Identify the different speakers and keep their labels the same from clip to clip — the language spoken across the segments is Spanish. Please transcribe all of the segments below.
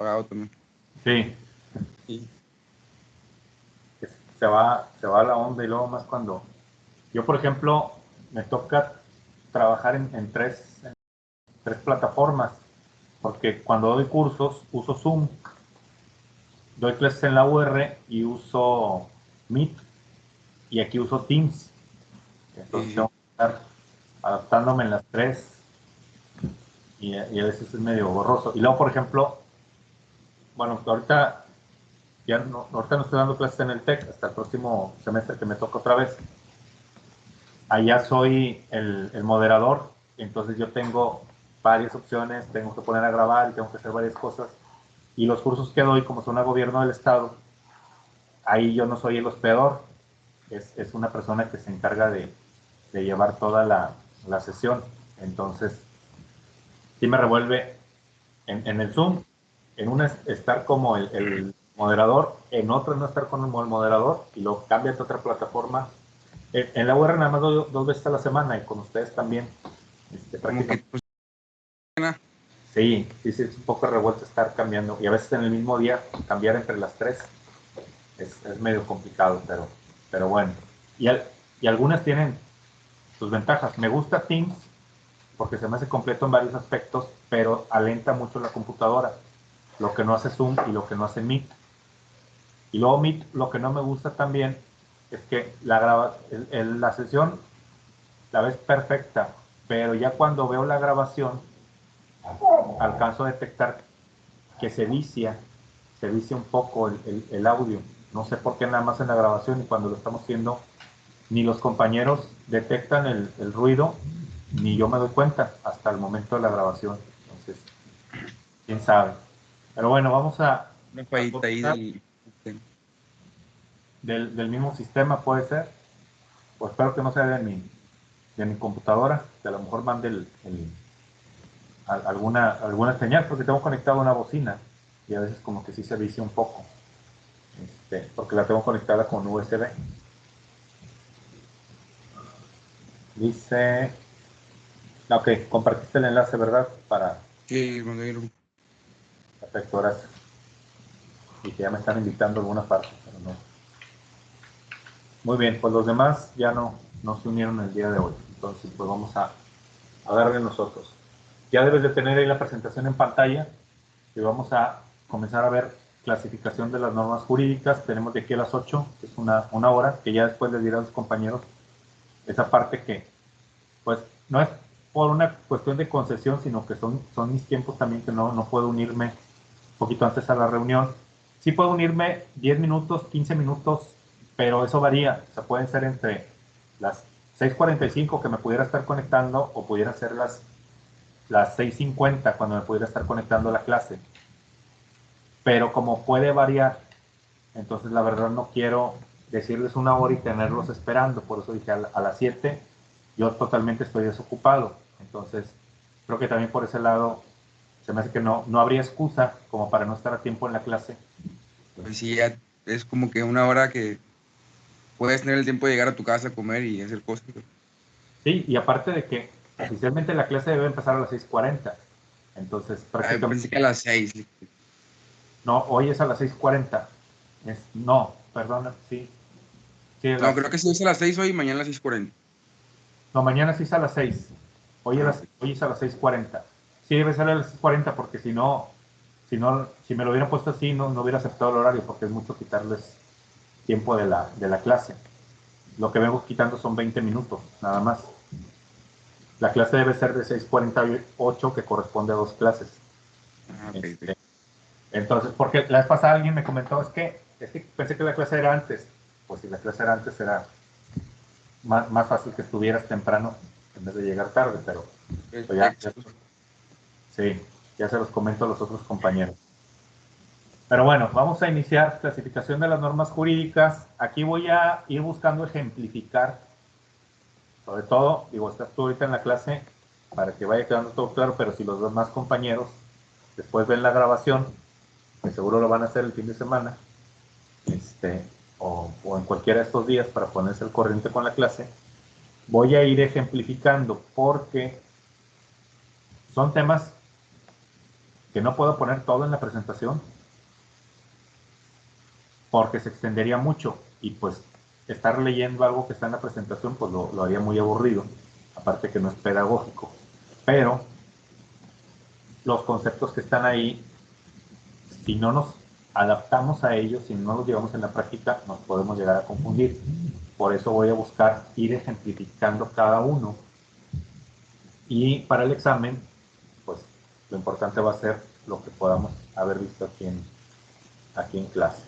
Speaker 1: apagado también.
Speaker 2: Sí.
Speaker 1: Sí.
Speaker 2: Se va la onda y luego más cuando... Yo, por ejemplo, me toca trabajar en tres plataformas, porque cuando doy cursos uso Zoom, doy clases en la UR y uso Meet, y aquí uso Teams. Entonces tengo que estar adaptándome en las tres y a veces es medio borroso. Y luego, por ejemplo, bueno, ahorita no estoy dando clases en el TEC hasta el próximo semestre que me toca otra vez. Allá soy el moderador, entonces yo tengo varias opciones, tengo que poner a grabar y tengo que hacer varias cosas. Y los cursos que doy, como son a gobierno del estado, ahí yo no soy el hospedador, es una persona que se encarga de llevar toda la sesión. Entonces, sí me revuelve en el Zoom, en una es estar como el moderador, en otra no estar con el moderador, y luego cambia a otra plataforma. En la UR nada más dos veces a la semana, y con ustedes también.
Speaker 1: Como que, pues,
Speaker 2: sí, es un poco revuelto estar cambiando, y a veces en el mismo día cambiar entre las tres es medio complicado, pero bueno. Y algunas tienen sus ventajas. Me gusta Teams porque se me hace completo en varios aspectos, pero alenta mucho la computadora, lo que no hace Zoom y lo que no hace Meet. Y luego Meet, lo que no me gusta también es que la sesión la ves perfecta, pero ya cuando veo la grabación alcanzo a detectar que se vicia un poco el audio. No sé por qué nada más en la grabación, y cuando lo estamos haciendo ni los compañeros detectan el ruido, ni yo me doy cuenta hasta el momento de la grabación. Entonces, quién sabe. Pero bueno, vamos
Speaker 1: una fallita ahí
Speaker 2: del mismo sistema, puede ser. Pues espero que no sea de mi computadora, que a lo mejor mande alguna señal, porque tengo conectado una bocina y a veces como que sí se vicia un poco, porque la tengo conectada con USB. Dice, ok, compartiste el enlace, ¿verdad?
Speaker 1: Sí, mandé.
Speaker 2: Perfecto, gracias. Y que ya me están invitando a alguna parte, pero no. Muy bien, pues los demás ya no se unieron el día de hoy, entonces pues vamos a darle nosotros. Ya debes de tener ahí la presentación en pantalla y vamos a comenzar a ver clasificación de las normas jurídicas. Tenemos de aquí a las 8, que es una hora, que ya después les diré a los compañeros esa parte que, pues, no es por una cuestión de concesión, sino que son mis tiempos también, que no puedo unirme un poquito antes a la reunión. Sí puedo unirme 10 minutos, 15 minutos, pero eso varía. O sea, pueden ser entre las 6:45 que me pudiera estar conectando, o pudiera ser las 6:50 cuando me pudiera estar conectando a la clase. Pero como puede variar, entonces la verdad no quiero decirles una hora y tenerlos esperando. Por eso dije a las 7 yo totalmente estoy desocupado. Entonces creo que también por ese lado se me hace que no habría excusa como para no estar a tiempo en la clase.
Speaker 1: Pues sí, ya es como que una hora que puedes tener el tiempo de llegar a tu casa a comer y hacer cosas.
Speaker 2: Sí, y aparte de que oficialmente la clase debe empezar a las 6:40. Entonces
Speaker 1: Pensé
Speaker 2: prácticamente...
Speaker 1: que a las 6.
Speaker 2: No, hoy es a las 6:40. No, perdona, sí. Sí,
Speaker 1: No, creo que sí es a las 6 hoy y mañana a las 6:40.
Speaker 2: no, mañana sí es a las 6. Hoy,
Speaker 1: Ok.
Speaker 2: hoy es a las 6:40. Sí, debe ser a las 6:40 porque si me lo hubieran puesto así, no hubiera aceptado el horario, porque es mucho quitarles tiempo de la clase. Lo que vengo quitando son 20 minutos, nada más. La clase debe ser de 6:48, que corresponde a dos clases.
Speaker 1: Ok.
Speaker 2: Entonces, porque la vez pasada alguien me comentó, es que pensé que la clase era antes. Pues si la clase era antes, era más fácil que estuvieras temprano en vez de llegar tarde, pero pues sí, ya se los comento a los otros compañeros. Pero bueno, vamos a iniciar clasificación de las normas jurídicas. Aquí voy a ir buscando ejemplificar, sobre todo, digo, estás tú ahorita en la clase para que vaya quedando todo claro, pero si los demás compañeros después ven la grabación, que seguro lo van a hacer el fin de semana, o en cualquiera de estos días para ponerse al corriente con la clase, voy a ir ejemplificando porque son temas que no puedo poner todo en la presentación porque se extendería mucho y pues estar leyendo algo que está en la presentación pues lo haría muy aburrido, aparte que no es pedagógico. Pero los conceptos que están ahí, si no nos adaptamos a ellos, si no los llevamos en la práctica, nos podemos llegar a confundir. Por eso voy a buscar ir ejemplificando cada uno. Y para el examen, pues lo importante va a ser lo que podamos haber visto aquí en clase.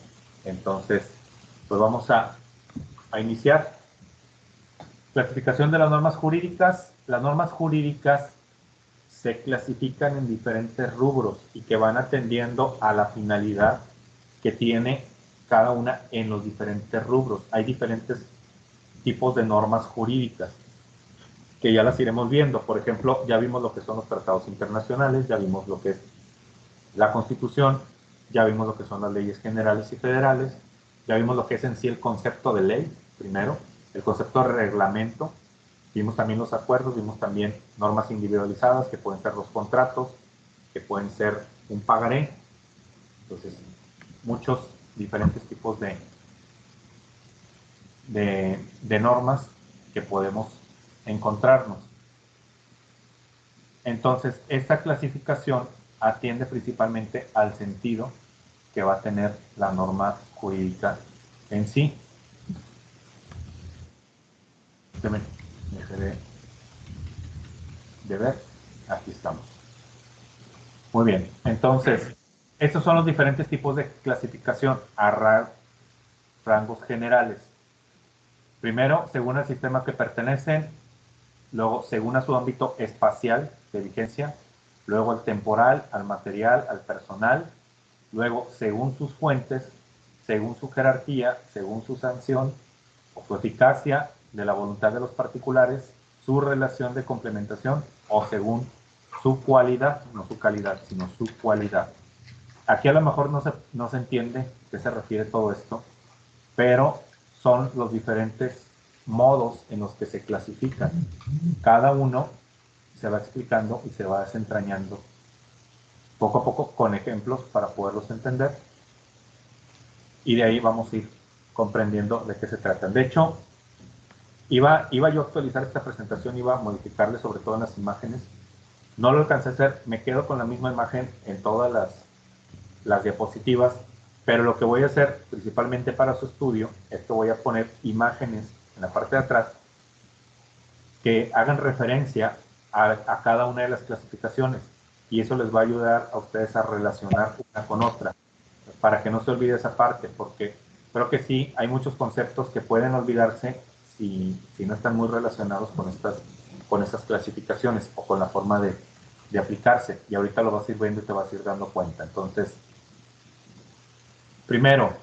Speaker 2: Entonces, pues vamos a iniciar. Clasificación de las normas jurídicas. Las normas jurídicas se clasifican en diferentes rubros y que van atendiendo a la finalidad que tiene cada una en los diferentes rubros. Hay diferentes tipos de normas jurídicas que ya las iremos viendo. Por ejemplo, ya vimos lo que son los tratados internacionales, ya vimos lo que es la Constitución, ya vimos lo que son las leyes generales y federales, ya vimos lo que es en sí el concepto de ley, primero, el concepto de reglamento, vimos también los acuerdos, vimos también normas individualizadas, que pueden ser los contratos, que pueden ser un pagaré, entonces muchos diferentes tipos de normas que podemos encontrarnos. Entonces, esta clasificación atiende principalmente al sentido que va a tener la norma jurídica en sí. Dejé de ver. Aquí estamos. Muy bien. Entonces, estos son los diferentes tipos de clasificación a rangos generales. Primero, según el sistema que pertenecen, luego, según a su ámbito espacial de vigencia, luego al temporal, al material, al personal, luego, según sus fuentes, según su jerarquía, según su sanción o su eficacia de la voluntad de los particulares, su relación de complementación o según su cualidad, no su calidad, sino su cualidad. Aquí a lo mejor no se entiende a qué se refiere todo esto, pero son los diferentes modos en los que se clasifican. Cada uno se va explicando y se va desentrañando poco a poco con ejemplos para poderlos entender y de ahí vamos a ir comprendiendo de qué se tratan. De hecho, iba yo a actualizar esta presentación, iba a modificarle sobre todo en las imágenes. No lo alcancé a hacer, me quedo con la misma imagen en todas las diapositivas, pero lo que voy a hacer principalmente para su estudio es que voy a poner imágenes en la parte de atrás que hagan referencia a cada una de las clasificaciones y eso les va a ayudar a ustedes a relacionar una con otra para que no se olvide esa parte, porque creo que sí hay muchos conceptos que pueden olvidarse si no están muy relacionados con estas clasificaciones o con la forma de aplicarse, y ahorita lo vas a ir viendo y te vas a ir dando cuenta. Entonces, primero,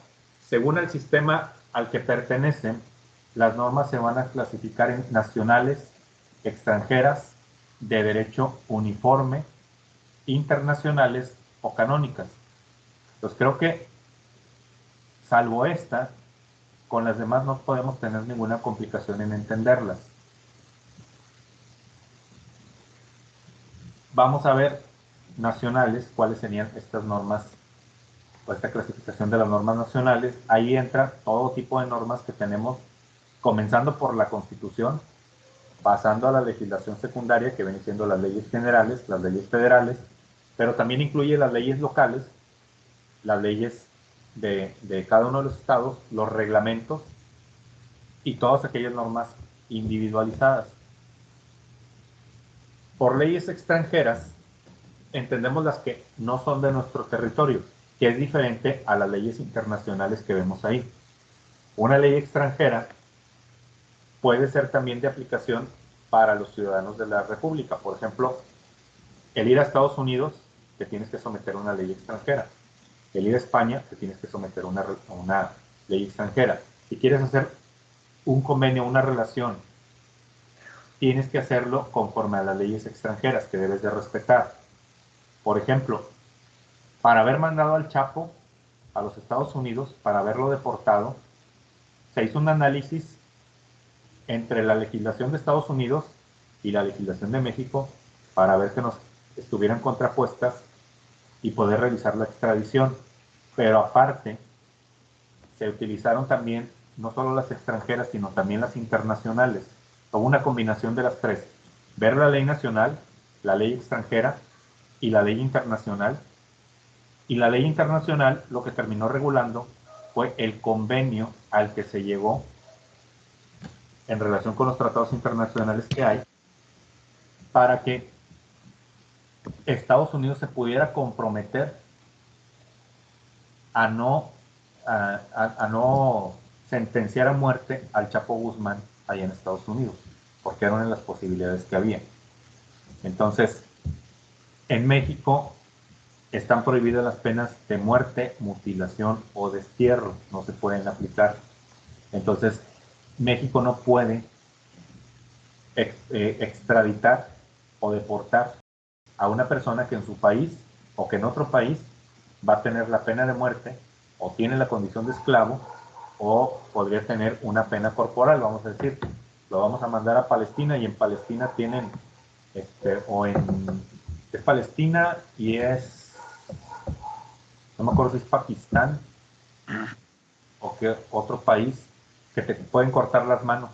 Speaker 2: según el sistema al que pertenecen, las normas se van a clasificar en nacionales, extranjeras, de derecho uniforme, internacionales o canónicas. Entonces creo que, salvo esta, con las demás no podemos tener ninguna complicación en entenderlas. Vamos a ver nacionales, cuáles serían estas normas o esta clasificación de las normas nacionales. Ahí entra todo tipo de normas que tenemos, comenzando por la Constitución, pasando a la legislación secundaria, que viene siendo las leyes generales, las leyes federales, pero también incluye las leyes locales, las leyes de cada uno de los estados, los reglamentos y todas aquellas normas individualizadas. Por leyes extranjeras entendemos las que no son de nuestro territorio, que es diferente a las leyes internacionales que vemos ahí. Una ley extranjera puede ser también de aplicación para los ciudadanos de la República. Por ejemplo, el ir a Estados Unidos, te tienes que someter a una ley extranjera. El ir a España, te tienes que someter a una ley extranjera. Si quieres hacer un convenio, una relación, tienes que hacerlo conforme a las leyes extranjeras que debes de respetar. Por ejemplo, para haber mandado al Chapo a los Estados Unidos, para haberlo deportado, se hizo un análisis entre la legislación de Estados Unidos y la legislación de México para ver que nos estuvieran contrapuestas y poder realizar la extradición. Pero aparte, se utilizaron también no solo las extranjeras, sino también las internacionales. Como una combinación de las tres. Ver la ley nacional, la ley extranjera y la ley internacional. Y la ley internacional lo que terminó regulando fue el convenio al que se llegó en relación con los tratados internacionales que hay para que Estados Unidos se pudiera comprometer a no, a no sentenciar a muerte al Chapo Guzmán allá en Estados Unidos, porque eran una de las posibilidades que había. Entonces, en México están prohibidas las penas de muerte, mutilación o destierro, no se pueden aplicar. Entonces, México no puede extraditar o deportar a una persona que en su país o que en otro país va a tener la pena de muerte o tiene la condición de esclavo o podría tener una pena corporal, vamos a decir. Lo vamos a mandar a Palestina y en Palestina tienen, es Palestina y no me acuerdo si es Pakistán o que otro país que te pueden cortar las manos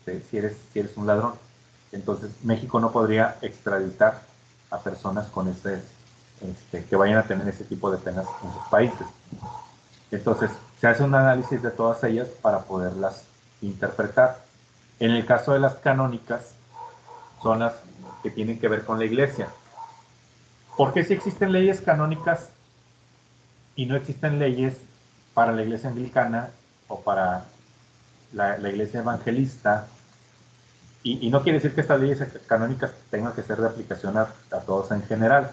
Speaker 2: si eres un ladrón. Entonces México no podría extraditar a personas con que vayan a tener ese tipo de penas en sus países. Entonces se hace un análisis de todas ellas para poderlas interpretar. En el caso de las canónicas, son las que tienen que ver con la iglesia. ¿Por qué si existen leyes canónicas y no existen leyes para la iglesia anglicana o para la iglesia evangelista? Y no quiere decir que estas leyes canónicas tengan que ser de aplicación a todos en general,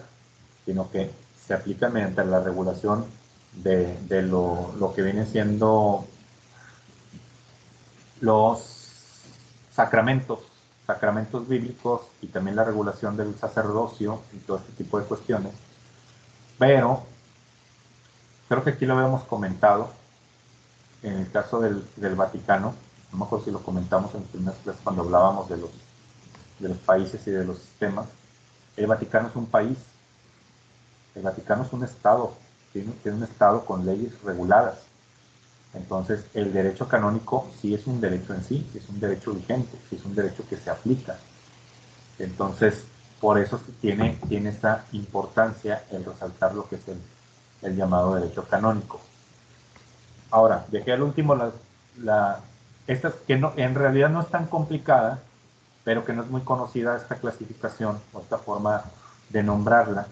Speaker 2: sino que se aplican mediante la regulación de lo que vienen siendo los sacramentos bíblicos y también la regulación del sacerdocio y todo este tipo de cuestiones. Pero creo que aquí lo habíamos comentado en el caso del Vaticano, no me acuerdo si lo comentamos en las primeras clases cuando hablábamos de los países y de los sistemas. El Vaticano es un país, el Vaticano es un estado, tiene un estado con leyes reguladas. Entonces, el derecho canónico sí es un derecho en sí, es un derecho vigente, sí es un derecho que se aplica. Entonces, por eso tiene esta importancia el resaltar lo que es el llamado derecho canónico. Ahora, dejé al último esta que no, en realidad no es tan complicada, pero que no es muy conocida esta clasificación o esta forma de nombrarla,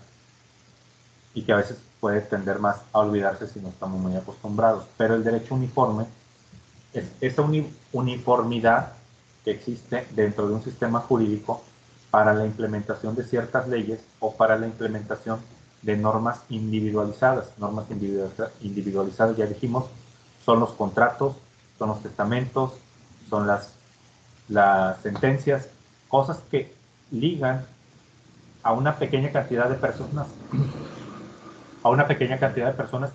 Speaker 2: y que a veces puede tender más a olvidarse si no estamos muy acostumbrados. Pero el derecho uniforme es esa uniformidad que existe dentro de un sistema jurídico para la implementación de ciertas leyes o para la implementación de normas individualizadas. Normas individualizadas, ya dijimos, son los contratos, son los testamentos, son las sentencias, cosas que ligan a una pequeña cantidad de personas,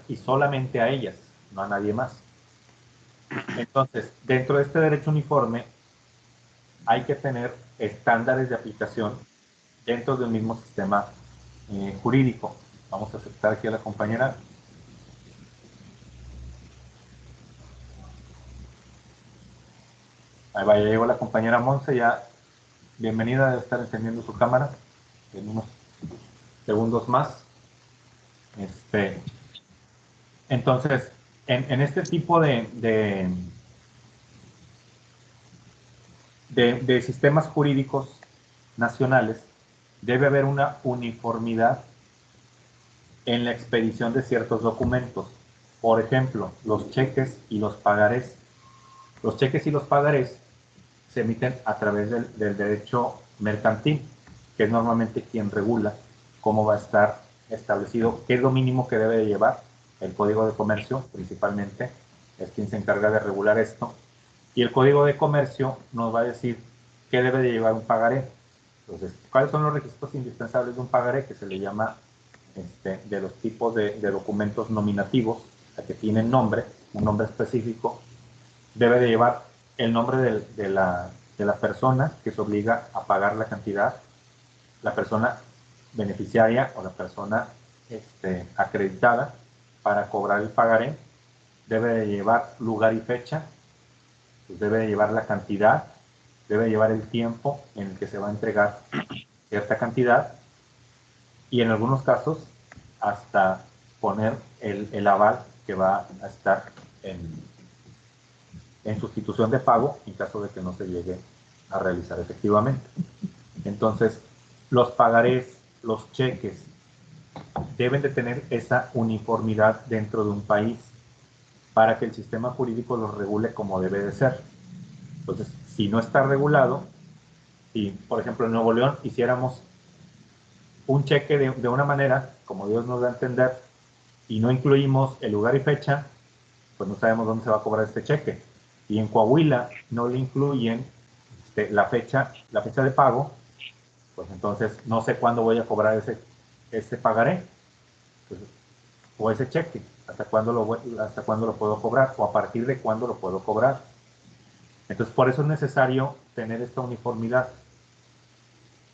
Speaker 2: y solamente a ellas, no a nadie más. Entonces, dentro de este derecho uniforme hay que tener estándares de aplicación dentro del mismo sistema jurídico. Vamos a aceptar aquí a la compañera. Ahí va, ya llegó la compañera Monse, ya bienvenida, debe estar encendiendo su cámara en unos segundos más. Entonces, en este tipo de sistemas jurídicos nacionales debe haber una uniformidad en la expedición de ciertos documentos. Por ejemplo, los cheques y los pagarés. Los cheques y los pagarés se emiten a través del derecho mercantil, que es normalmente quien regula cómo va a estar establecido, qué es lo mínimo que debe de llevar. El Código de Comercio, principalmente, es quien se encarga de regular esto. Y el Código de Comercio nos va a decir qué debe de llevar un pagaré. Entonces, ¿cuáles son los requisitos indispensables de un pagaré? Que se le llama de los tipos de documentos nominativos, a que tienen nombre, un nombre específico. Debe de llevar el nombre de la persona que se obliga a pagar la cantidad, la persona beneficiaria o la persona acreditada para cobrar el pagaré. Debe de llevar lugar y fecha, pues debe de llevar la cantidad, debe de llevar el tiempo en el que se va a entregar cierta cantidad y en algunos casos hasta poner el aval que va a estar en sustitución de pago en caso de que no se llegue a realizar efectivamente. Entonces, los pagarés, los cheques, deben de tener esa uniformidad dentro de un país para que el sistema jurídico los regule como debe de ser. Entonces, si no está regulado, si por ejemplo en Nuevo León hiciéramos un cheque de una manera, como Dios nos da a entender, y no incluimos el lugar y fecha, pues no sabemos dónde se va a cobrar este cheque. Y en Coahuila no le incluyen la fecha de pago, pues entonces no sé cuándo voy a cobrar ese pagaré, pues, o ese cheque, hasta cuándo lo puedo cobrar, o a partir de cuándo lo puedo cobrar. Entonces, por eso es necesario tener esta uniformidad,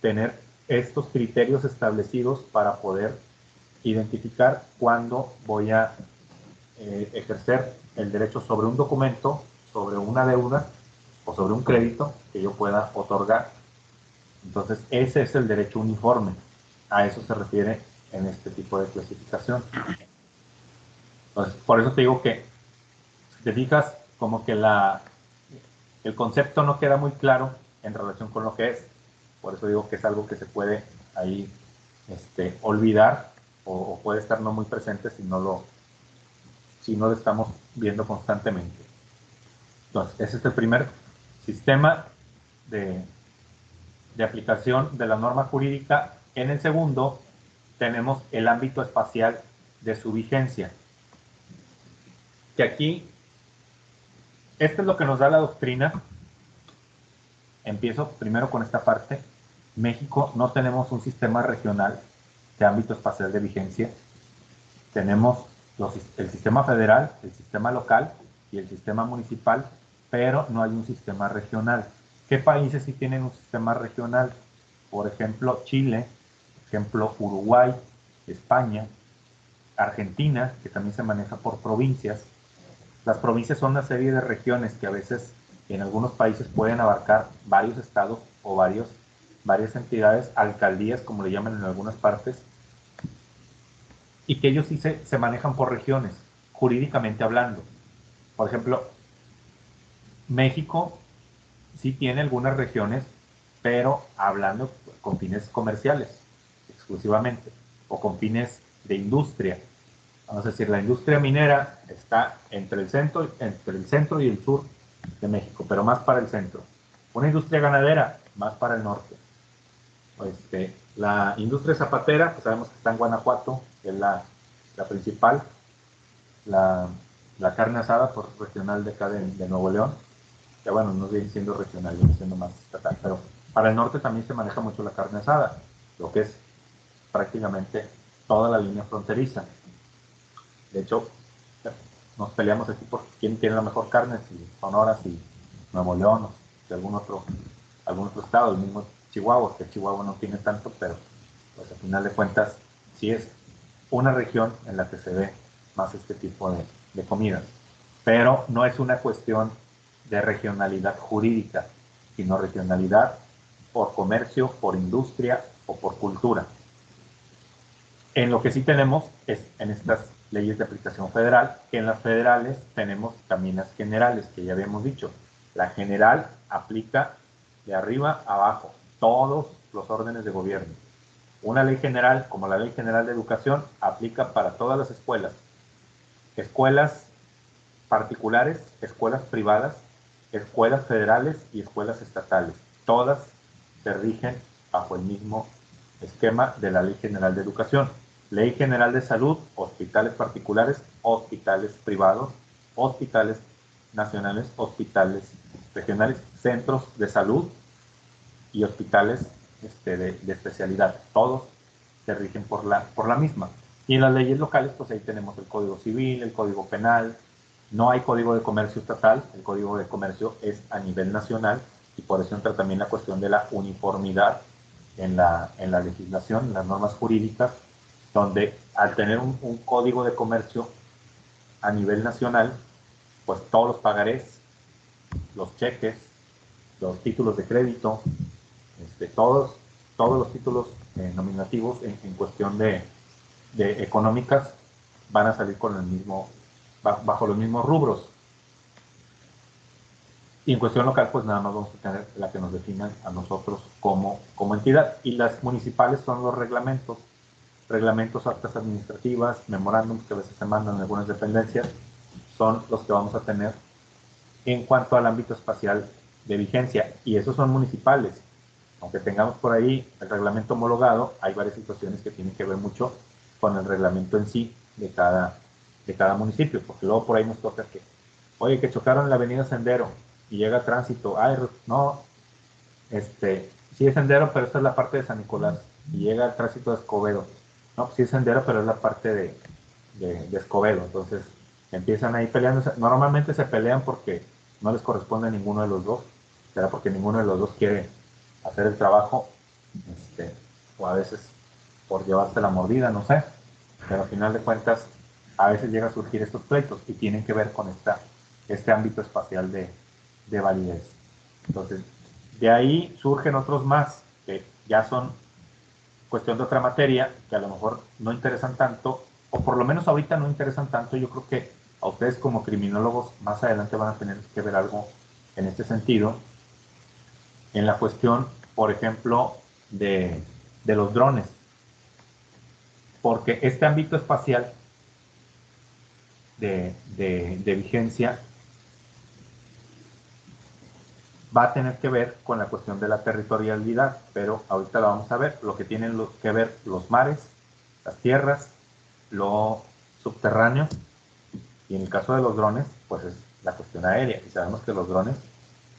Speaker 2: tener estos criterios establecidos para poder identificar cuándo voy a ejercer el derecho sobre un documento, sobre una deuda o sobre un crédito que yo pueda otorgar. Entonces, ese es el derecho uniforme. A eso se refiere en este tipo de clasificación. Entonces, por eso te digo que, si te fijas, como que el concepto no queda muy claro en relación con lo que es. Por eso digo que es algo que se puede ahí olvidar o puede estar no muy presente si no lo estamos viendo constantemente. Entonces, ese es el primer sistema de aplicación de la norma jurídica. En el segundo, tenemos el ámbito espacial de su vigencia. Que aquí, esto es lo que nos da la doctrina. Empiezo primero con esta parte. México no tenemos un sistema regional de ámbito espacial de vigencia. Tenemos el sistema federal, el sistema local y el sistema municipal, pero no hay un sistema regional. ¿Qué países sí tienen un sistema regional? Por ejemplo, Chile, por ejemplo, Uruguay, España, Argentina, que también se maneja por provincias. Las provincias son una serie de regiones que a veces en algunos países pueden abarcar varios estados o varias entidades, alcaldías, como le llaman en algunas partes, y que ellos sí se manejan por regiones, jurídicamente hablando. Por ejemplo, México sí tiene algunas regiones, pero hablando con fines comerciales exclusivamente, o con fines de industria. Vamos a decir, la industria minera está entre el centro y el sur de México, pero más para el centro. Una industria ganadera, más para el norte. La industria zapatera, pues sabemos que está en Guanajuato, que es la principal. La carne asada, por regional de acá de Nuevo León, que bueno, no viene siendo regional, viene siendo más estatal, pero para el norte también se maneja mucho la carne asada, lo que es prácticamente toda la línea fronteriza. De hecho, nos peleamos aquí por quién tiene la mejor carne, si Sonora, si Nuevo León, o si algún otro estado, el mismo Chihuahua, que Chihuahua no tiene tanto, pero pues al final de cuentas sí es una región en la que se ve más este tipo de comidas. Pero no es una cuestión de regionalidad jurídica, sino regionalidad por comercio, por industria o por cultura. En lo que sí tenemos es en estas leyes de aplicación federal, que en las federales tenemos también las generales, que ya habíamos dicho. La general aplica de arriba a abajo, todos los órdenes de gobierno. Una ley general, como la Ley General de Educación, aplica para todas las escuelas. Escuelas particulares, escuelas privadas, escuelas federales y escuelas estatales. Todas se rigen bajo el mismo esquema de la Ley General de Educación. Ley General de Salud, hospitales particulares, hospitales privados, hospitales nacionales, hospitales regionales, centros de salud y hospitales de especialidad. Todos se rigen por la misma. Y en las leyes locales, pues ahí tenemos el Código Civil, el Código Penal. No hay Código de Comercio estatal, el Código de Comercio es a nivel nacional y por eso entra también la cuestión de la uniformidad en la legislación, en las normas jurídicas, donde al tener un código de comercio a nivel nacional, pues todos los pagarés, los cheques, los títulos de crédito, todos los títulos nominativos en cuestión de económicas van a salir con el mismo, bajo los mismos rubros. Y en cuestión local, pues nada más vamos a tener la que nos definan a nosotros como entidad. Y las municipales son los reglamentos, actas administrativas, memorándums que a veces se mandan en algunas dependencias, son los que vamos a tener en cuanto al ámbito espacial de vigencia. Y esos son municipales. Aunque tengamos por ahí el reglamento homologado, hay varias situaciones que tienen que ver mucho con el reglamento en sí de cada municipio, porque luego por ahí nos toca que, oye, que chocaron en la avenida Sendero y llega tránsito, ay, no, sí es Sendero, pero esta es la parte de San Nicolás, y llega el tránsito de Escobedo, no, pues sí es Sendero, pero es la parte de Escobedo, entonces empiezan ahí peleando, normalmente se pelean porque no les corresponde a ninguno de los dos, será porque ninguno de los dos quiere hacer el trabajo, o a veces por llevarse la mordida, no sé, pero al final de cuentas a veces llega a surgir estos pleitos y tienen que ver con este ámbito espacial de validez. Entonces, de ahí surgen otros más que ya son cuestión de otra materia, que a lo mejor no interesan tanto, o por lo menos ahorita no interesan tanto. Yo creo que a ustedes como criminólogos más adelante van a tener que ver algo en este sentido, en la cuestión, por ejemplo, de los drones, porque este ámbito espacial de vigencia va a tener que ver con la cuestión de la territorialidad, pero ahorita la vamos a ver, lo que tienen que ver los mares, las tierras, lo subterráneo, y en el caso de los drones, pues es la cuestión aérea, y sabemos que los drones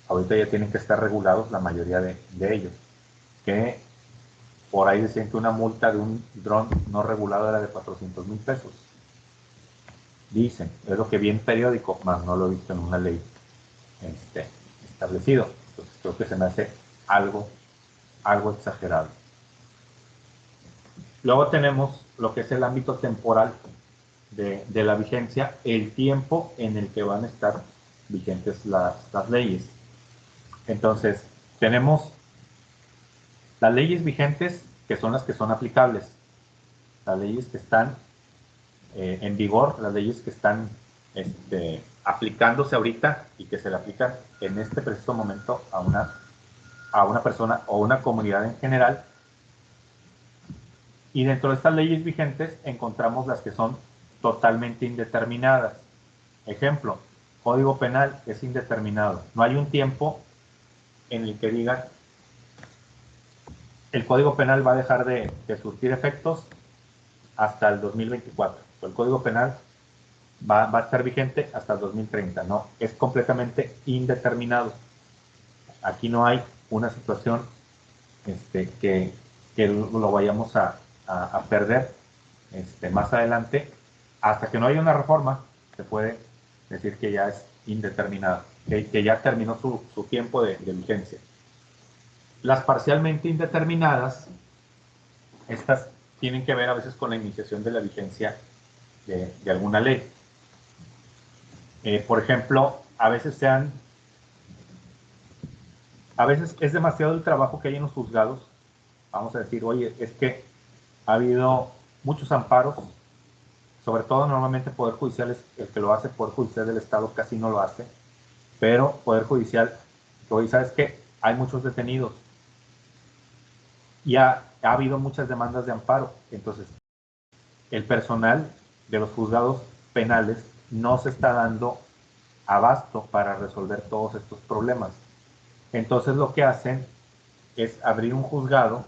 Speaker 2: ahorita ya tienen que estar regulados, la mayoría de ellos, que por ahí decían que una multa de un dron no regulado era de 400,000 pesos. Dicen, es lo que vi en periódico, más no lo he visto en una ley establecido. Entonces creo que se me hace algo exagerado. Luego tenemos lo que es el ámbito temporal de la vigencia, el tiempo en el que van a estar vigentes las leyes. Entonces, tenemos las leyes vigentes, que son las que son aplicables, las leyes que están en vigor, las leyes que están aplicándose ahorita y que se le aplican en este preciso momento a una persona o una comunidad en general. Y dentro de estas leyes vigentes encontramos las que son totalmente indeterminadas. Ejemplo, Código Penal es indeterminado. No hay un tiempo en el que digan el Código Penal va a dejar de surtir efectos hasta el 2024. El Código Penal va a estar vigente hasta el 2030. No, es completamente indeterminado. Aquí no hay una situación que lo vayamos a perder más adelante. Hasta que no haya una reforma, se puede decir que ya es indeterminado, que ya terminó su tiempo de vigencia. Las parcialmente indeterminadas, estas tienen que ver a veces con la iniciación de la vigencia de alguna ley. Por ejemplo, a veces es demasiado el trabajo que hay en los juzgados. Vamos a decir, oye, es que ha habido muchos amparos, sobre todo normalmente Poder Judicial es el que lo hace, Poder Judicial del Estado casi no lo hace, pero Poder Judicial, oye, ¿sabes qué? Hay muchos detenidos y ha habido muchas demandas de amparo. Entonces, el personal de los juzgados penales no se está dando abasto para resolver todos estos problemas. Entonces lo que hacen es abrir un juzgado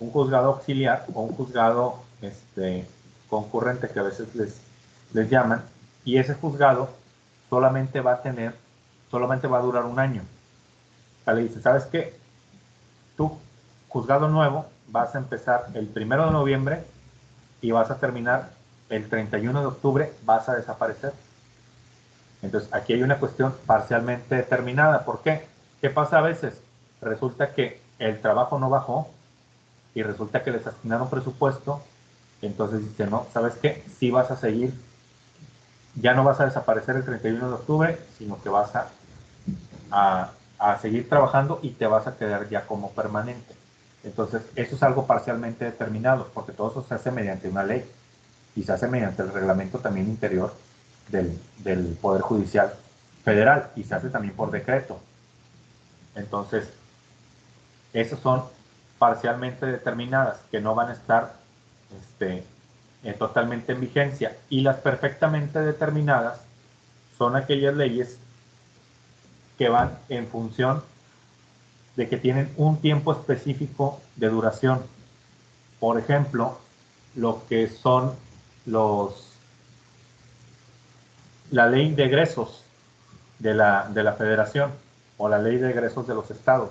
Speaker 2: auxiliar o un juzgado concurrente, que a veces les llaman, y ese juzgado solamente va a durar un año. O sea, le dice, ¿sabes qué? Tú, juzgado nuevo, vas a empezar el 1 de noviembre y vas a terminar el 31 de octubre, vas a desaparecer. Entonces, aquí hay una cuestión parcialmente determinada. ¿Por qué? ¿Qué pasa a veces? Resulta que el trabajo no bajó, y resulta que les asignaron presupuesto, entonces dice, no, ¿sabes qué? Sí vas a seguir, ya no vas a desaparecer el 31 de octubre, sino que vas a seguir trabajando y te vas a quedar ya como permanente. Entonces, eso es algo parcialmente determinado, porque todo eso se hace mediante una ley y se hace mediante el reglamento también interior del Poder Judicial Federal y se hace también por decreto. Entonces, esas son parcialmente determinadas, que no van a estar totalmente en vigencia. Y las perfectamente determinadas son aquellas leyes que van en función de que tienen un tiempo específico de duración. Por ejemplo, lo que son la ley de egresos de la federación o la ley de egresos de los estados.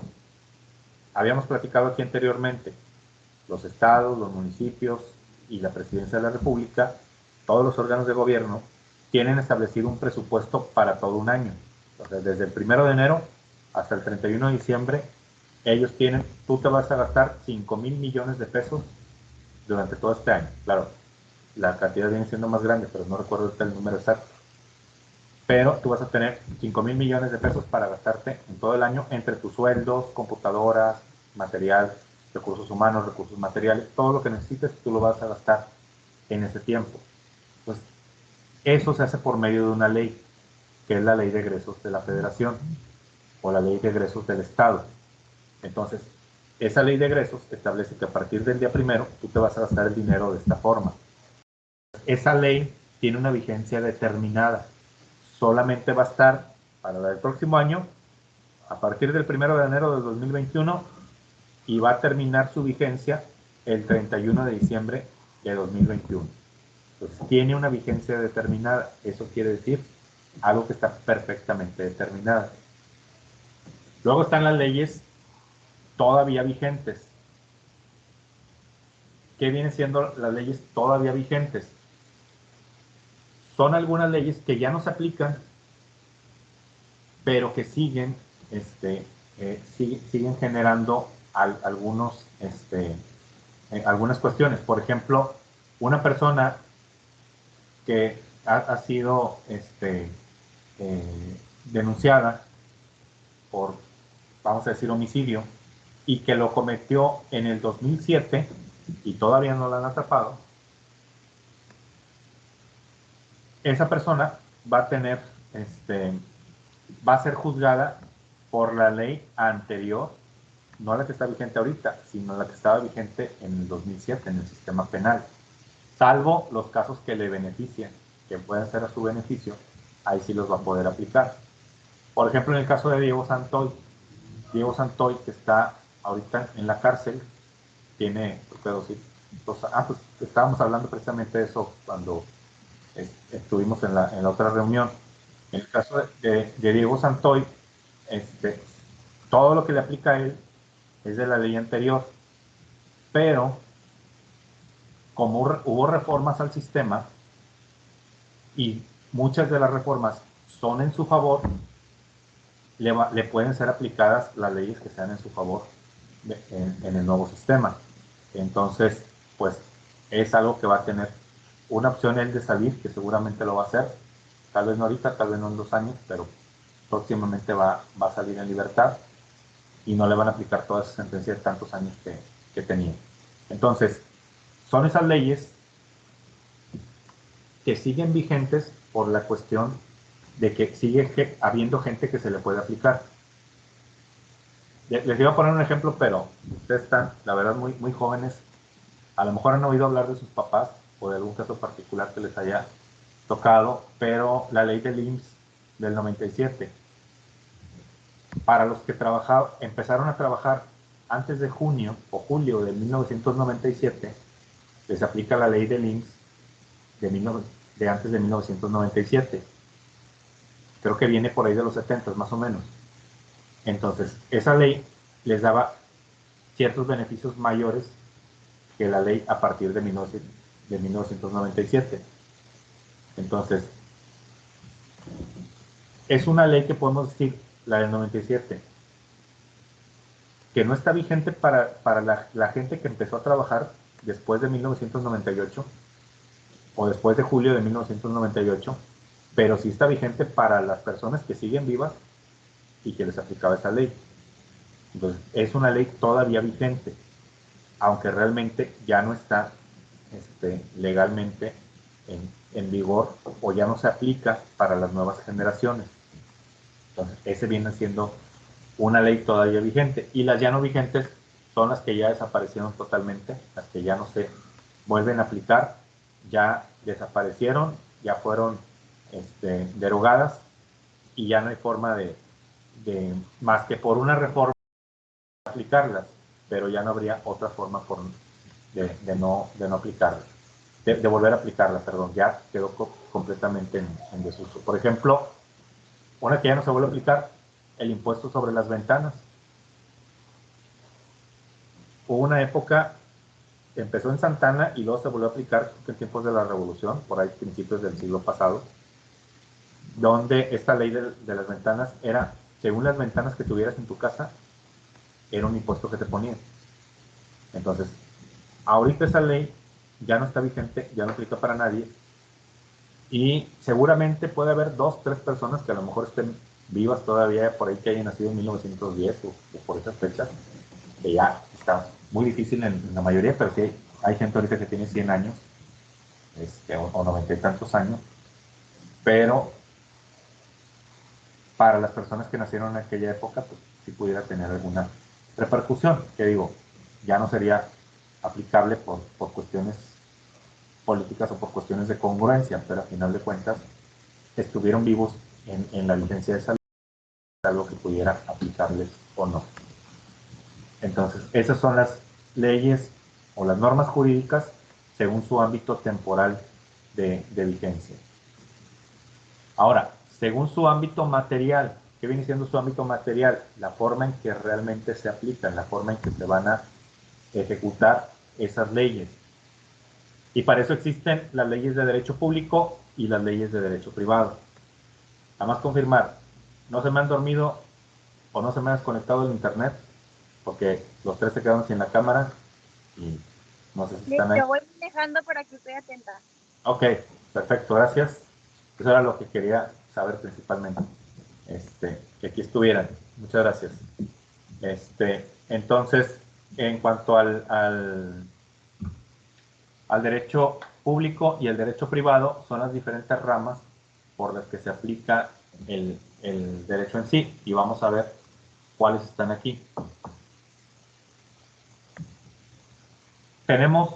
Speaker 2: Habíamos platicado aquí anteriormente, los estados, los municipios y la presidencia de la república, todos los órganos de gobierno tienen establecido un presupuesto para todo un año. Entonces, desde el 1 de enero hasta el 31 de diciembre, ellos tienen, tú te vas a gastar 5,000 millones de pesos durante todo este año. Claro, la cantidad viene siendo más grande, pero no recuerdo el número exacto. Pero tú vas a tener 5,000 millones de pesos para gastarte en todo el año entre tus sueldos, computadoras, material, recursos humanos, recursos materiales, todo lo que necesites tú lo vas a gastar en ese tiempo. Pues eso se hace por medio de una ley, que es la ley de egresos de la federación o la ley de egresos del estado. Entonces, esa ley de egresos establece que a partir del día primero tú te vas a gastar el dinero de esta forma. Esa ley tiene una vigencia determinada. Solamente va a estar para el próximo año, a partir del 1 de enero de 2021, y va a terminar su vigencia el 31 de diciembre de 2021. Entonces, tiene una vigencia determinada. Eso quiere decir algo que está perfectamente determinado. Luego están las leyes todavía vigentes. ¿Qué vienen siendo las leyes todavía vigentes? Son algunas leyes que ya no se aplican, pero que siguen, siguen generando algunas cuestiones. Por ejemplo, una persona que ha sido denunciada por, vamos a decir, homicidio, y que lo cometió en el 2007 y todavía no la han atrapado, esa persona va a tener, va a ser juzgada por la ley anterior, no la que está vigente ahorita, sino la que estaba vigente en el 2007 en el sistema penal, salvo los casos que le beneficien, que pueden ser a su beneficio, ahí sí los va a poder aplicar. Por ejemplo, en el caso de Diego Santoy, que está ahorita en la cárcel, tiene, pues estábamos hablando precisamente de eso cuando estuvimos en la otra reunión. En el caso de Diego Santoy, todo lo que le aplica a él es de la ley anterior, pero como hubo reformas al sistema y muchas de las reformas son en su favor, le pueden ser aplicadas las leyes que sean en su favor en el nuevo sistema. Entonces, pues es algo que va a tener una opción él de salir, que seguramente lo va a hacer, tal vez no ahorita, tal vez no en 2 años, pero próximamente va a salir en libertad y no le van a aplicar toda esa sentencia de tantos años que tenía. Entonces, son esas leyes que siguen vigentes por la cuestión de que sigue habiendo gente que se le puede aplicar. Les iba a poner un ejemplo, pero ustedes están, la verdad, muy, muy jóvenes. A lo mejor han oído hablar de sus papás o de algún caso particular que les haya tocado, pero la ley del IMSS del 97, para los que empezaron a trabajar antes de junio o julio de 1997, les aplica la ley del IMSS de antes de 1997. Creo que viene por ahí de los 70 más o menos. Entonces, esa ley les daba ciertos beneficios mayores que la ley a partir de 1997. Entonces, es una ley que podemos decir, la del 97, que no está vigente para la gente que empezó a trabajar después de 1998 o después de julio de 1998, pero sí está vigente para las personas que siguen vivas y que les aplicaba esa ley. Entonces, es una ley todavía vigente, aunque realmente ya no está legalmente en vigor o ya no se aplica para las nuevas generaciones. Entonces, ese viene siendo una ley todavía vigente. Y las ya no vigentes son las que ya desaparecieron totalmente, las que ya no se vuelven a aplicar, ya desaparecieron, ya fueron derogadas y ya no hay forma de más que por una reforma aplicarlas, pero ya no habría otra forma de no aplicarlas, de volver a aplicarlas, perdón, ya quedó completamente en desuso. Por ejemplo, una que ya no se vuelve a aplicar, el impuesto sobre las ventanas. Hubo una época, empezó en Santana y luego se volvió a aplicar en tiempos de la Revolución, por ahí principios del siglo pasado, donde esta ley de las ventanas era, según las ventanas que tuvieras en tu casa, era un impuesto que te ponían. Entonces, ahorita esa ley ya no está vigente, ya no aplica para nadie, y seguramente puede haber 2, 3 personas que a lo mejor estén vivas todavía, por ahí que hayan nacido en 1910 o por esas fechas, que ya está muy difícil en la mayoría, pero sí hay gente ahorita que tiene 100 años, o 90 y tantos años, pero para las personas que nacieron en aquella época, pues sí pudiera tener alguna repercusión, que digo, ya no sería aplicable por cuestiones políticas o por cuestiones de congruencia, pero a final de cuentas estuvieron vivos en la vigencia de esa ley, algo que pudiera aplicarles o no. Entonces, esas son las leyes o las normas jurídicas según su ámbito temporal de vigencia. Ahora, según su ámbito material, ¿qué viene siendo su ámbito material? La forma en que realmente se aplican, la forma en que se van a ejecutar esas leyes. Y para eso existen las leyes de derecho público y las leyes de derecho privado. Nada más confirmar, no se me han dormido o no se me ha desconectado el internet, porque los 3 se quedaron sin la cámara y no sé si están ahí.
Speaker 3: Yo voy manejando para que estoy atenta.
Speaker 2: Ok, perfecto, gracias. Eso era lo que quería saber principalmente, que aquí estuvieran. Muchas gracias. Entonces, en cuanto al derecho público y el derecho privado, son las diferentes ramas por las que se aplica el derecho en sí, y vamos a ver cuáles están aquí. Tenemos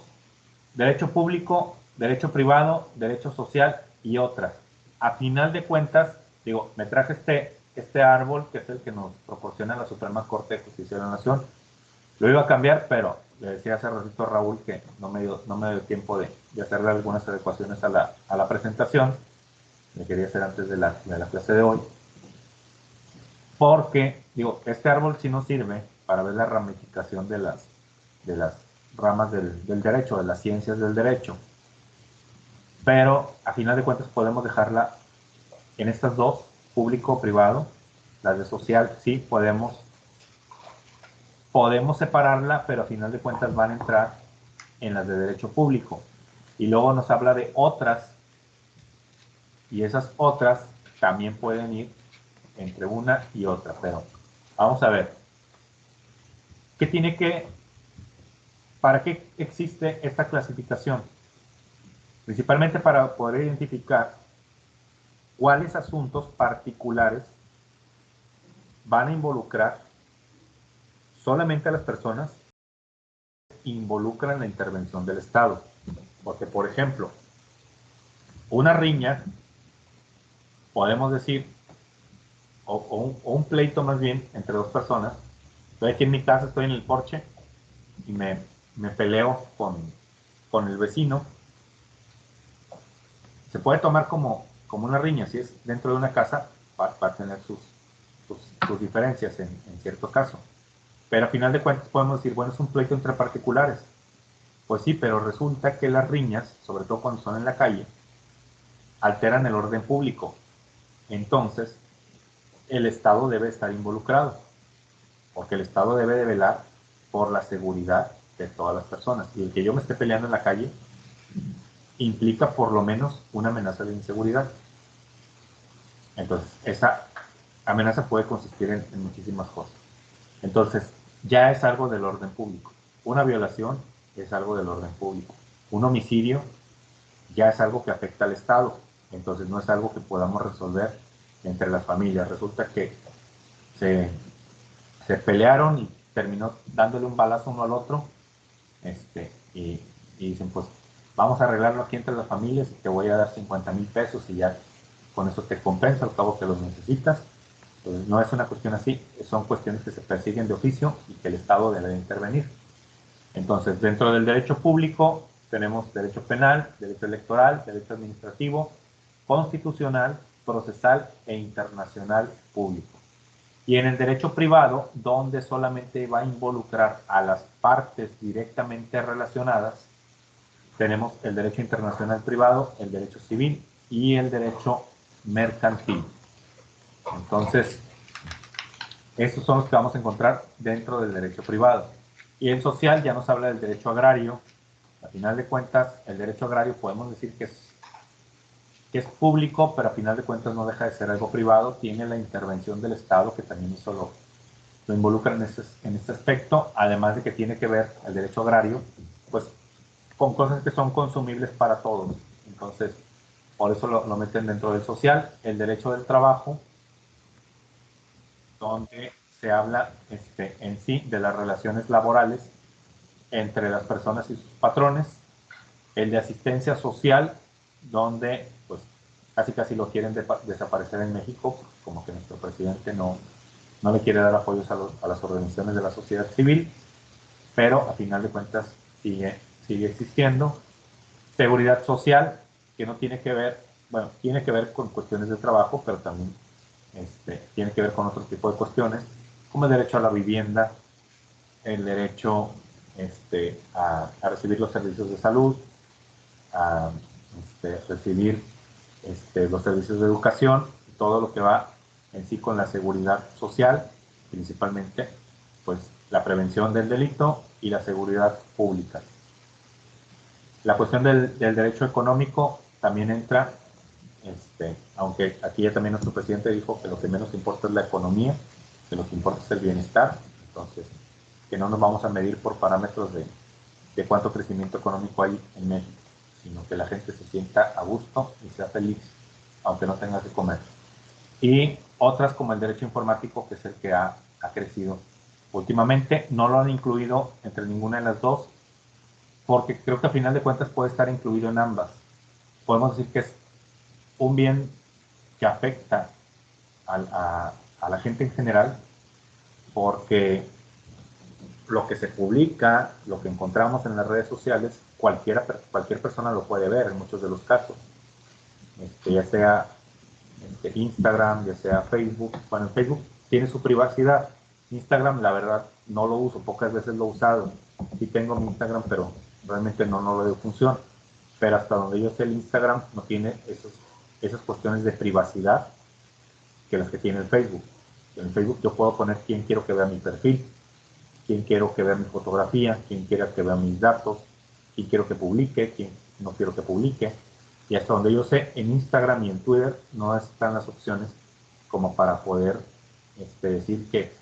Speaker 2: derecho público, derecho privado, derecho social y otras. A final de cuentas, digo, me traje este árbol, que es el que nos proporciona la Suprema Corte de Justicia de la Nación. Lo iba a cambiar, pero le decía hace ratito a Raúl que no me dio tiempo de hacerle algunas adecuaciones a la presentación. Me quería hacer antes de la clase de hoy. Porque, digo, este árbol sí nos sirve para ver la ramificación de las ramas del derecho, de las ciencias del derecho. Pero, a final de cuentas, podemos dejarla en estas dos, público-privado. Las de social, sí, podemos separarla, pero a final de cuentas van a entrar en las de derecho público. Y luego nos habla de otras, y esas otras también pueden ir entre una y otra. Pero vamos a ver, ¿para qué existe esta clasificación? Principalmente para poder identificar cuáles asuntos particulares van a involucrar solamente a las personas que involucran la intervención del Estado. Porque, por ejemplo, una riña, podemos decir, o un pleito más bien entre dos personas. Estoy aquí en mi casa, estoy en el porche y me peleo con el vecino. Se puede tomar como una riña, si es dentro de una casa, va a tener sus diferencias en cierto caso. Pero a final de cuentas podemos decir, bueno, es un pleito entre particulares. Pues sí, pero resulta que las riñas, sobre todo cuando son en la calle, alteran el orden público. Entonces, el Estado debe estar involucrado. porque el Estado debe de velar por la seguridad de todas las personas. Y el que yo me esté peleando en la calle implica por lo menos una amenaza de inseguridad. Entonces, esa amenaza puede consistir en muchísimas cosas. Entonces, ya es algo del orden público. Una violación es algo del orden público. Un homicidio ya es algo que afecta al Estado. Entonces, no es algo que podamos resolver entre las familias. Resulta que se pelearon y terminó dándole un balazo uno al otro, y dicen, pues vamos a arreglarlo aquí entre las familias y te voy a dar 50,000 pesos y ya con eso te compensa, al cabo que los necesitas. Entonces, no es una cuestión así, son cuestiones que se persiguen de oficio y que el Estado debe intervenir. Entonces, dentro del derecho público tenemos derecho penal, derecho electoral, derecho administrativo, constitucional, procesal e internacional público. Y en el derecho privado, donde solamente va a involucrar a las partes directamente relacionadas, tenemos el derecho internacional privado, el derecho civil y el derecho mercantil. Entonces, estos son los que vamos a encontrar dentro del derecho privado. Y el social ya nos habla del derecho agrario. A final de cuentas, el derecho agrario podemos decir que es público, pero a final de cuentas no deja de ser algo privado. Tiene la intervención del Estado, que también eso lo involucra en este aspecto, además de que tiene que ver el derecho agrario, pues, con cosas que son consumibles para todos. Entonces, por eso lo meten dentro del social. El derecho del trabajo, donde se habla en sí de las relaciones laborales entre las personas y sus patrones. El de asistencia social, donde pues casi lo quieren desaparecer en México, como que nuestro presidente no le quiere dar apoyos a las organizaciones de la sociedad civil, pero a final de cuentas sigue existiendo. Seguridad social, que no tiene que ver, bueno, tiene que ver con cuestiones de trabajo, pero también tiene que ver con otro tipo de cuestiones, como el derecho a la vivienda, el derecho a recibir los servicios de salud, a recibir los servicios de educación, todo lo que va en sí con la seguridad social, principalmente pues la prevención del delito y la seguridad pública. La cuestión del derecho económico también entra, aunque aquí ya también nuestro presidente dijo que lo que menos importa es la economía, que lo que importa es el bienestar. Entonces, que no nos vamos a medir por parámetros de cuánto crecimiento económico hay en México, sino que la gente se sienta a gusto y sea feliz, aunque no tenga que comer. Y otras como el derecho informático, que es el que ha crecido últimamente. No lo han incluido entre ninguna de las dos, porque creo que a final de cuentas puede estar incluido en ambas. Podemos decir que es un bien que afecta a la gente en general, porque lo que se publica, lo que encontramos en las redes sociales, cualquier persona lo puede ver en muchos de los casos. Ya sea Instagram, ya sea Facebook. Bueno, Facebook tiene su privacidad. Instagram, la verdad, no lo uso, pocas veces lo he usado. Sí tengo mi Instagram, pero realmente no le doy función. Pero hasta donde yo sé, el Instagram no tiene esas cuestiones de privacidad que las que tiene el Facebook. En Facebook yo puedo poner quién quiero que vea mi perfil, quién quiero que vea mi fotografía, quién quiera que vea mis datos, quién quiero que publique, quién no quiero que publique. Y hasta donde yo sé, en Instagram y en Twitter no están las opciones como para poder decir que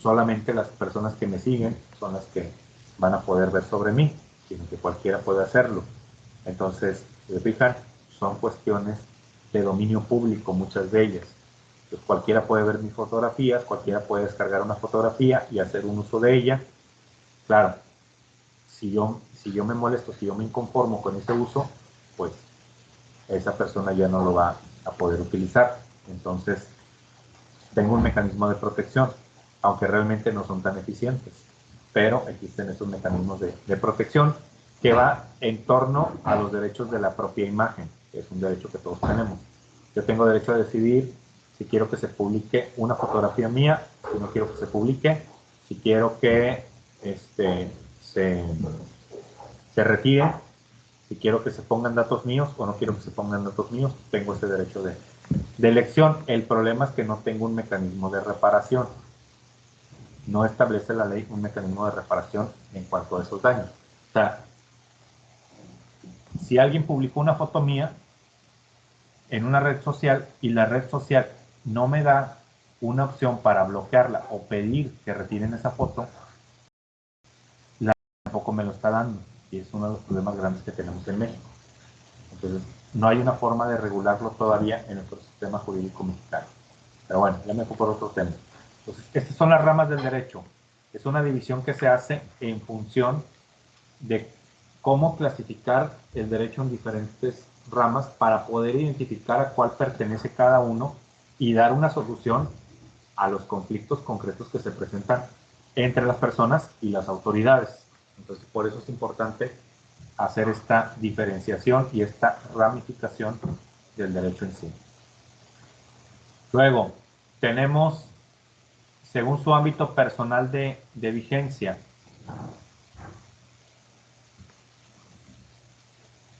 Speaker 2: solamente las personas que me siguen son las que van a poder ver sobre mí, sino que cualquiera puede hacerlo. Entonces, si se fijan, son cuestiones de dominio público, muchas de ellas. Pues cualquiera puede ver mis fotografías, cualquiera puede descargar una fotografía y hacer un uso de ella. Claro, si yo me molesto, si yo me inconformo con ese uso, pues esa persona ya no lo va a poder utilizar. Entonces, tengo un mecanismo de protección, aunque realmente no son tan eficientes, pero existen estos mecanismos de protección que va en torno a los derechos de la propia imagen, que es un derecho que todos tenemos. Yo tengo derecho a decidir si quiero que se publique una fotografía mía, si no quiero que se publique, si quiero que se retire, si quiero que se pongan datos míos o no quiero que se pongan datos míos. Tengo ese derecho de elección. El problema es que no tengo un mecanismo de reparación. no establece la ley un mecanismo de reparación en cuanto a esos daños. O sea, si alguien publicó una foto mía en una red social y la red social no me da una opción para bloquearla o pedir que retiren esa foto, la tampoco me lo está dando. Y es uno de los problemas grandes que tenemos en México. Entonces, no hay una forma de regularlo todavía en nuestro sistema jurídico mexicano. Pero bueno, ya me fui por otro tema. Entonces, estas son las ramas del derecho. Es una división que se hace en función de cómo clasificar el derecho en diferentes ramas para poder identificar a cuál pertenece cada uno y dar una solución a los conflictos concretos que se presentan entre las personas y las autoridades. Entonces, por eso es importante hacer esta diferenciación y esta ramificación del derecho en sí. Luego, tenemos, según su ámbito personal de vigencia,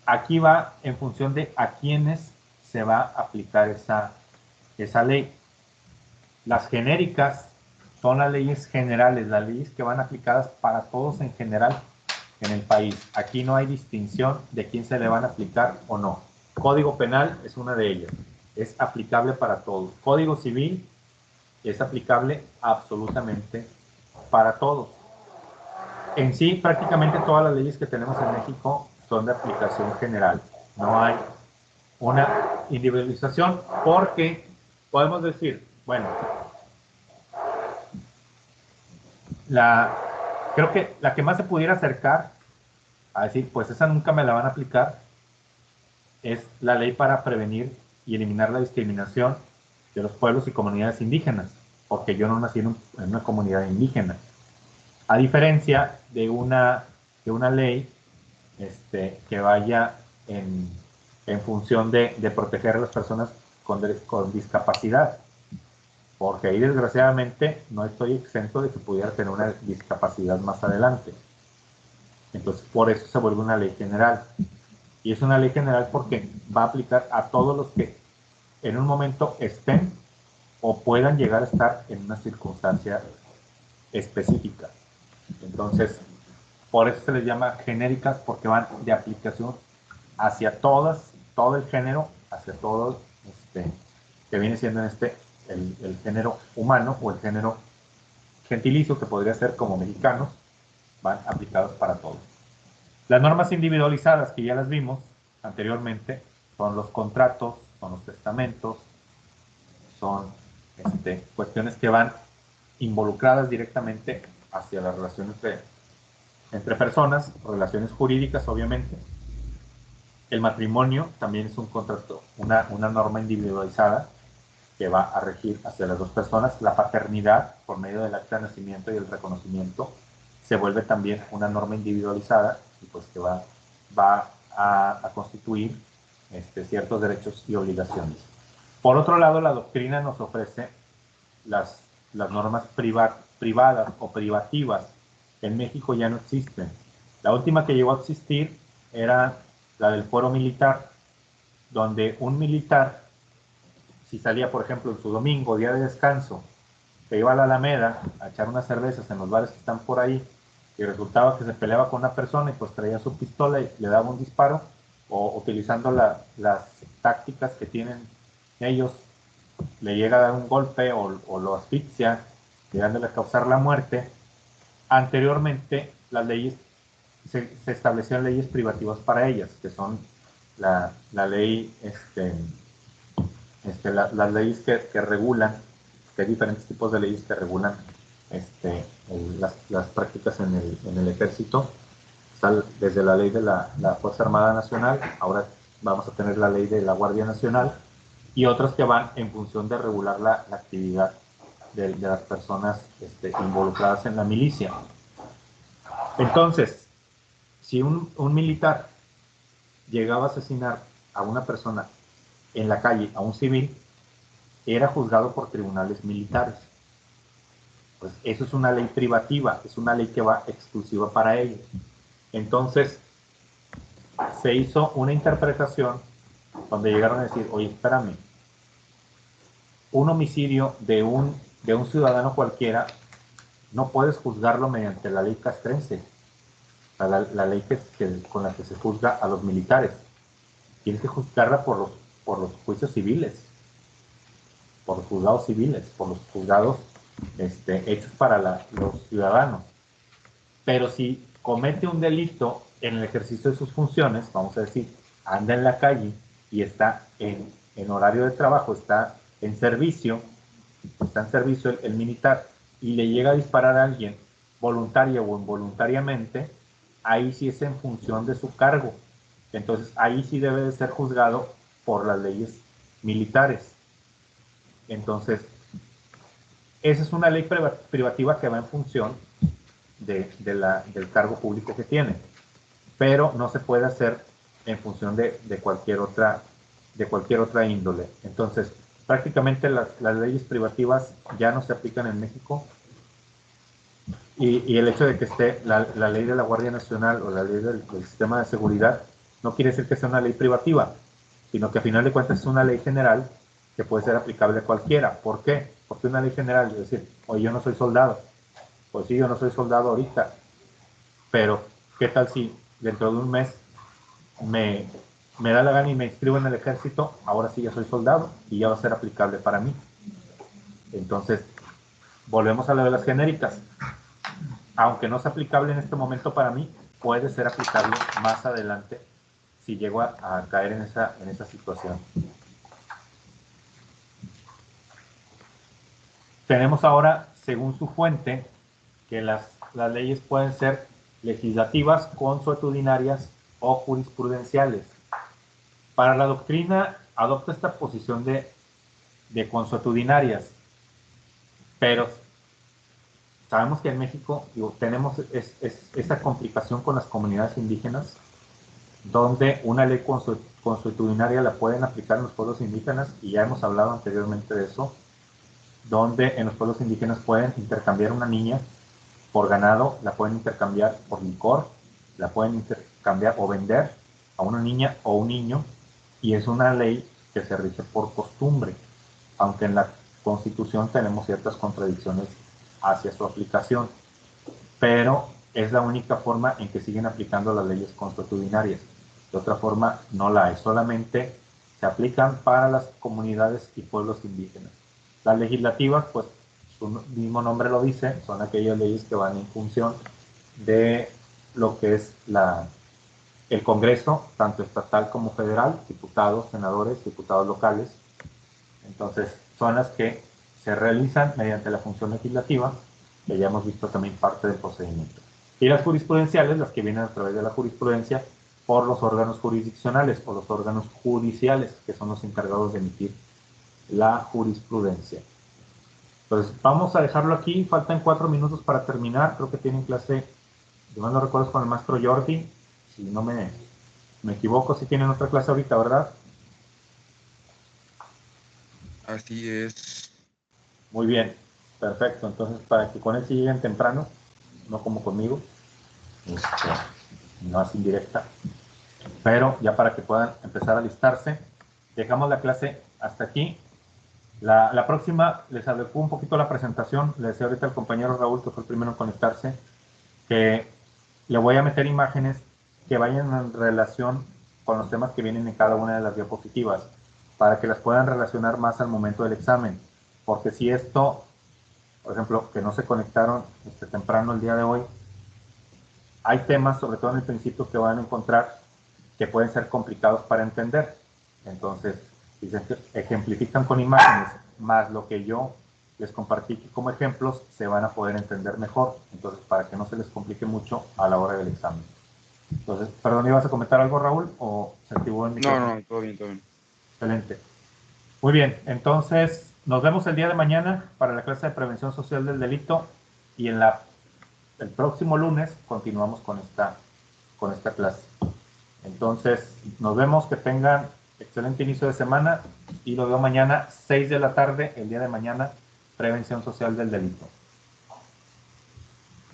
Speaker 2: aquí va en función de a quiénes se va a aplicar esa ley. Las genéricas son las leyes generales, las leyes que van aplicadas para todos en general en el país. Aquí no hay distinción de quién se le van a aplicar o no. Código Penal es una de ellas. Es aplicable para todos. Código Civil es aplicable absolutamente para todos. En sí, prácticamente todas las leyes que tenemos en México son de aplicación general. No hay una individualización porque podemos decir, bueno, creo que la que más se pudiera acercar a decir, pues esa nunca me la van a aplicar, es la ley para prevenir y eliminar la discriminación de los pueblos y comunidades indígenas, porque yo no nací en una comunidad indígena. A diferencia de una ley que vaya en función de proteger a las personas con discapacidad, porque ahí desgraciadamente no estoy exento de que pudiera tener una discapacidad más adelante. Entonces, por eso se vuelve una ley general. Y es una ley general porque va a aplicar a todos los que en un momento estén o puedan llegar a estar en una circunstancia específica. Entonces, por eso se les llama genéricas, porque van de aplicación hacia todo el género, hacia todo que viene siendo el género humano o el género gentilicio, que podría ser como mexicanos, van aplicados para todos. Las normas individualizadas, que ya las vimos anteriormente, son los contratos, son los testamentos, son cuestiones que van involucradas directamente hacia las relaciones entre personas, relaciones jurídicas, obviamente. El matrimonio también es un contrato, una norma individualizada que va a regir hacia las dos personas. La paternidad, por medio del acta de nacimiento y el reconocimiento, se vuelve también una norma individualizada y pues que va a constituir ciertos derechos y obligaciones. Por otro lado, la doctrina nos ofrece las normas privadas o privativas. En México ya no existen. La última que llegó a existir era la del fuero militar, donde un militar, si salía, por ejemplo, en su domingo, día de descanso, que iba a la Alameda a echar unas cervezas en los bares que están por ahí, y resultaba que se peleaba con una persona y pues traía su pistola y le daba un disparo, o utilizando las tácticas que tienen ellos, le llega a dar un golpe o lo asfixia, llegándole a causar la muerte. Anteriormente, las leyes se establecían leyes privativas para ellas, que son la ley, las leyes que regulan, que hay diferentes tipos de leyes que regulan las prácticas en el ejército, desde la ley de la Fuerza Armada Nacional, ahora vamos a tener la ley de la Guardia Nacional, y otras que van en función de regular la actividad de las personas involucradas en la milicia. Entonces, si un militar llegaba a asesinar a una persona en la calle, a un civil, era juzgado por tribunales militares. Pues eso es una ley privativa, es una ley que va exclusiva para ellos. Entonces, se hizo una interpretación donde llegaron a decir, oye, espérame, un homicidio de un ciudadano cualquiera no puedes juzgarlo mediante la ley castrense, la ley con la que se juzga a los militares. Tienes que juzgarla por los juicios civiles, por los juzgados civiles, por los juzgados hechos para los ciudadanos. Pero si comete un delito en el ejercicio de sus funciones, vamos a decir, anda en la calle y está en horario de trabajo, está en servicio el militar, y le llega a disparar a alguien voluntaria o involuntariamente, ahí sí es en función de su cargo. Entonces ahí sí debe de ser juzgado por las leyes militares. Entonces, esa es una ley privativa que va en función del cargo público que tiene, pero no se puede hacer en función de cualquier otra índole. Entonces, prácticamente las leyes privativas ya no se aplican en México, y el hecho de que esté la ley de la Guardia Nacional o la ley del sistema de seguridad no quiere decir que sea una ley privativa, sino que a final de cuentas es una ley general que puede ser aplicable a cualquiera. ¿Por qué? Porque una ley general, es decir, oye, yo no soy soldado. Pues sí, yo no soy soldado ahorita, pero ¿qué tal si dentro de un mes me da la gana y me inscribo en el ejército? Ahora sí ya soy soldado y ya va a ser aplicable para mí. Entonces, volvemos a lo de las genéricas. Aunque no sea aplicable en este momento para mí, puede ser aplicable más adelante si llego a caer en esa situación. Tenemos ahora, según su fuente, que las leyes pueden ser legislativas, consuetudinarias o jurisprudenciales. Para la doctrina adopta esta posición de consuetudinarias, pero sabemos que en México tenemos esa complicación con las comunidades indígenas, donde una ley consuetudinaria la pueden aplicar en los pueblos indígenas, y ya hemos hablado anteriormente de eso, donde en los pueblos indígenas pueden intercambiar una niña por ganado, la pueden intercambiar por licor, la pueden intercambiar o vender a una niña o un niño, y es una ley que se rige por costumbre, aunque en la Constitución tenemos ciertas contradicciones hacia su aplicación, pero es la única forma en que siguen aplicando las leyes consuetudinarias. De otra forma no la hay, solamente se aplican para las comunidades y pueblos indígenas. Las legislativas, pues su mismo nombre lo dice, son aquellas leyes que van en función de lo que es el Congreso, tanto estatal como federal, diputados, senadores, diputados locales. Entonces, son las que se realizan mediante la función legislativa, que ya hemos visto también parte del procedimiento. Y las jurisprudenciales, las que vienen a través de la jurisprudencia por los órganos jurisdiccionales o los órganos judiciales, que son los encargados de emitir la jurisprudencia. Entonces, vamos a dejarlo aquí. Faltan 4 minutos para terminar. Creo que tienen clase, si mal no recuerdo, con el maestro Jordi. Si no me equivoco, si tienen otra clase ahorita, ¿verdad?
Speaker 1: Así es.
Speaker 2: Muy bien, perfecto. Entonces, para que con él sí lleguen temprano, no como conmigo, no así indirecta, pero ya para que puedan empezar a alistarse, dejamos la clase hasta aquí. La próxima, les adecuo un poquito la presentación. Le decía ahorita al compañero Raúl, que fue el primero en conectarse, que le voy a meter imágenes que vayan en relación con los temas que vienen en cada una de las diapositivas, para que las puedan relacionar más al momento del examen. Porque si esto, por ejemplo, que no se conectaron temprano el día de hoy, hay temas, sobre todo en el principio, que van a encontrar que pueden ser complicados para entender. Entonces, si se ejemplifican con imágenes, más lo que yo les compartí como ejemplos, se van a poder entender mejor. Entonces, para que no se les complique mucho a la hora del examen. Entonces, perdón, ¿ibas a comentar algo, Raúl? ¿O se activó el micrófono?
Speaker 1: No, todo bien, todo bien.
Speaker 2: Excelente. Muy bien, entonces nos vemos el día de mañana para la clase de prevención social del delito, y el próximo lunes continuamos con esta clase. Entonces, nos vemos, que tengan excelente inicio de semana, y lo veo mañana, 6 de la tarde, el día de mañana, prevención social del delito.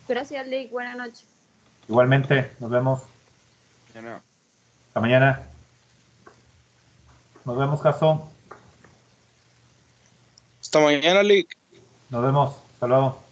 Speaker 3: Gracias, Lick. Buenas noches.
Speaker 2: Igualmente, nos vemos.
Speaker 1: Mañana.
Speaker 2: Hasta mañana. Nos vemos, Jaso.
Speaker 4: Hasta mañana, Lick.
Speaker 2: Nos vemos. Hasta luego.